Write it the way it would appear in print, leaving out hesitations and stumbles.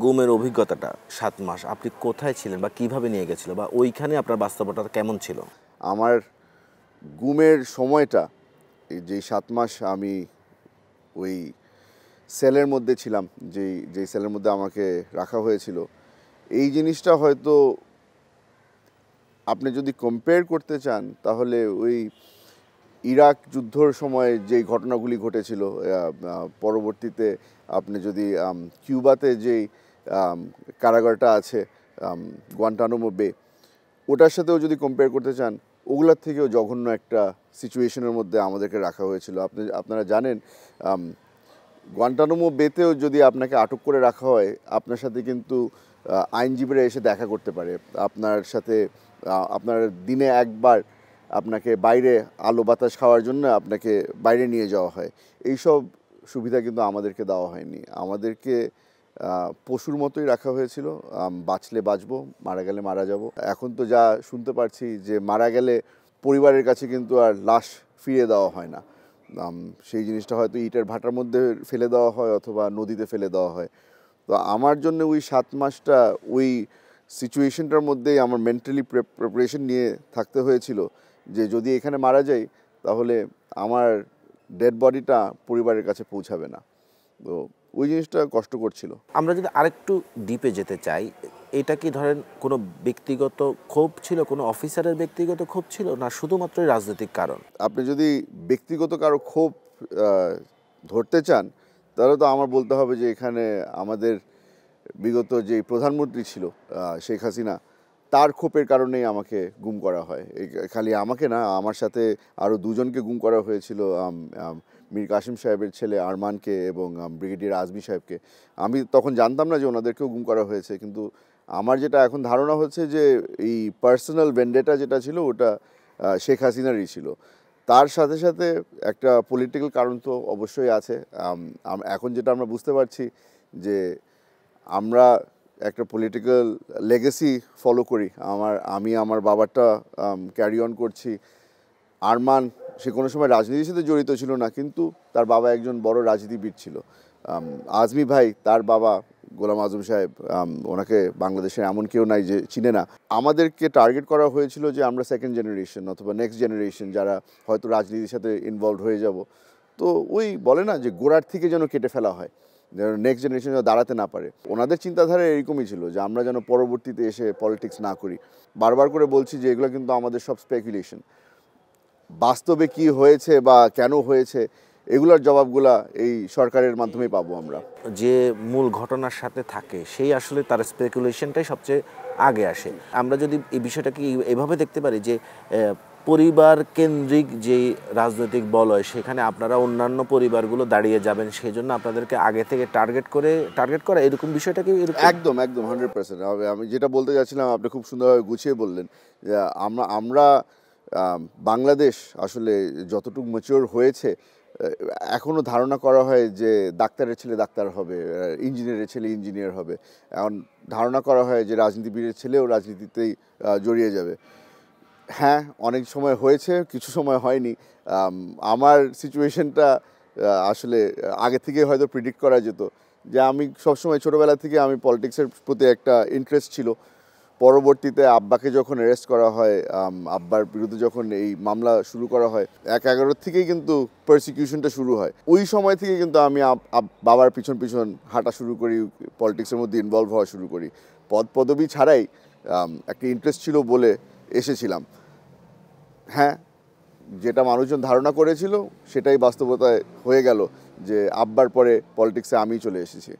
গুমের অভিজ্ঞতাটা ৭ মাস আপনি কোথায় ছিলেন বা কিভাবে নিয়ে গেছিল বা ওইখানে আপনার বাস্তবতা কেমন ছিল? আমার গুমের সময়টা এই যে ৭ মাস আমি ওই সেলের মধ্যে ছিলাম, যেই সেলের মধ্যে আমাকে রাখা হয়েছিল, এই জিনিসটা হয়তো আপনি যদি কম্পেয়ার করতে চান তাহলে ওই ইরাক যুদ্ধর সময় যেই ঘটনাগুলি ঘটেছিল, পরবর্তীতে আপনি যদি কিউবাতে যেই কারাগারটা আছে, গুয়ান্টানামো বে, ওটার সাথেও যদি কম্পেয়ার করতে চান, ওগুলোর থেকেও জঘন্য একটা সিচুয়েশনের মধ্যে আমাদেরকে রাখা হয়েছিল। আপনারা জানেন, গুয়ান্টানামো বেতেও যদি আপনাকে আটক করে রাখা হয়, আপনার সাথে কিন্তু আইনজীবীরা এসে দেখা করতে পারে আপনার সাথে। আপনার দিনে একবার আপনাকে বাইরে আলো বাতাস খাওয়ার জন্য আপনাকে বাইরে নিয়ে যাওয়া হয়। এইসব সুবিধা কিন্তু আমাদেরকে দেওয়া হয়নি। আমাদেরকে পশুর মতোই রাখা হয়েছিল। বাঁচলে বাঁচবো, মারা গেলে মারা যাব। এখন তো যা শুনতে পারছি যে মারা গেলে পরিবারের কাছে কিন্তু আর লাশ ফিরিয়ে দেওয়া হয় না। সেই জিনিসটা হয়তো ইটের ভাটার মধ্যে ফেলে দেওয়া হয় অথবা নদীতে ফেলে দেওয়া হয়। তো আমার জন্য ওই ৭ মাসটা ওই সিচুয়েশনটার মধ্যেই আমার মেন্টালি প্রিপারেশন নিয়ে থাকতে হয়েছিল যে যদি এখানে মারা যাই তাহলে আমার ডেড বডিটা পরিবারের কাছে পৌঁছাবে না। তো ওই জিনিসটা কষ্ট করছিল। আমরা যদি আরেকটু ডিপে যেতে চাই, এটা কি ধরেন কোনো ব্যক্তিগত ক্ষোভ ছিল, কোনো অফিসারের ব্যক্তিগত ক্ষোভ ছিল, না শুধুমাত্রই রাজনৈতিক কারণ? আপনি যদি ব্যক্তিগত কারো ক্ষোভ ধরতে চান তাহলে তো আমার বলতে হবে যে এখানে আমাদের বিগত যে প্রধানমন্ত্রী ছিল শেখ হাসিনা, তার ক্ষোভের কারণেই আমাকে গুম করা হয়। খালি আমাকে না, আমার সাথে আরও দুজনকে গুম করা হয়েছিল, মীর কাসিম সাহেবের ছেলে আরমানকে এবং ব্রিগেডিয়ার আজমি সাহেবকে। আমি তখন জানতাম না যে ওনাদেরকেও গুম করা হয়েছে, কিন্তু আমার যেটা এখন ধারণা হচ্ছে যে এই পার্সোনাল ভেন্ডেটা যেটা ছিল ওটা শেখ হাসিনারই ছিল। তার সাথে সাথে একটা পলিটিক্যাল কারণ তো অবশ্যই আছে। এখন যেটা আমরা বুঝতে পারছি যে আমরা একটা পলিটিক্যাল লেগেসি ফলো করি। আমি আমার বাবারটা ক্যারি অন করছি। আরমান সে কোনো সময় রাজনীতির সাথে জড়িত ছিল না, কিন্তু তার বাবা একজন বড় রাজনীতিবিদ ছিল। আজমি ভাই, তার বাবা গোলাম আজম সাহেব, ওনাকে বাংলাদেশের এমন কেউ নাই যে চিনে না। আমাদেরকে টার্গেট করা হয়েছিল যে আমরা সেকেন্ড জেনারেশন অথবা নেক্সট জেনারেশন যারা হয়তো রাজনীতির সাথে ইনভলভ হয়ে যাব। তো ওই বলে না যে গোড়ার থেকে যেন কেটে ফেলা হয়, যেন নেক্সট জেনারেশন যেন দাঁড়াতে না পারে। ওনাদের চিন্তাধারা এরকমই ছিল যে আমরা যেন পরবর্তীতে এসে পলিটিক্স না করি। বারবার করে বলছি যে এগুলো কিন্তু আমাদের সব স্পেকুলেশন। বাস্তবে কি হয়েছে বা কেন হয়েছে এগুলোর জবাবগুলা এই সরকারের মাধ্যমেই পাবো আমরা। যে মূল ঘটনার সাথে থাকে সেই আসলে তার স্পেকুলেশনটাই সবচেয়ে আগে আসে। আমরা যদি এই বিষয়টাকে এভাবে দেখতে পারি যে পরিবার কেন্দ্রিক যেই রাজনৈতিক বলয়, সেখানে আপনারা অন্যান্য পরিবারগুলো দাঁড়িয়ে যাবেন, সেই জন্য আপনাদেরকে আগে থেকে টার্গেট করা, এরকম বিষয়টা কি? একদম একদম 100%। আমি যেটা বলতে যাচ্ছিলাম আপনি খুব সুন্দরভাবে গুছিয়ে বললেন যে আমরা বাংলাদেশ আসলে যতটুকু ম্যাচিওর হয়েছে, এখনও ধারণা করা হয় যে ডাক্তারের ছেলে ডাক্তার হবে, ইঞ্জিনিয়ারের ছেলে ইঞ্জিনিয়ার হবে। এখন ধারণা করা হয় যে রাজনীতিবিদের ছেলেও রাজনীতিতেই জড়িয়ে যাবে। হ্যাঁ, অনেক সময় হয়েছে, কিছু সময় হয়নি। আমার সিচুয়েশনটা আসলে আগে থেকে হয়তো প্রিডিক্ট করা যেত। যে আমি সবসময় ছোটোবেলা থেকে আমি পলিটিক্সের প্রতি একটা ইন্টারেস্ট ছিল। পরবর্তীতে আব্বাকে যখন অ্যারেস্ট করা হয়, আব্বার বিরুদ্ধে যখন এই মামলা শুরু করা হয়, ১/১১ থেকেই কিন্তু পারসিকিউশনটা শুরু হয়। ওই সময় থেকে কিন্তু আমি বাবার পিছন পিছন হাঁটা শুরু করি, পলিটিক্সের মধ্যে ইনভলভ হওয়া শুরু করি। পদবি ছাড়াই একটা ইন্টারেস্ট ছিল বলে এসেছিলাম। হ্যাঁ, যেটা মানুষজন ধারণা করেছিল সেটাই বাস্তবতায় হয়ে গেল যে আব্বার পরে পলিটিক্সে আমিই চলে এসেছি।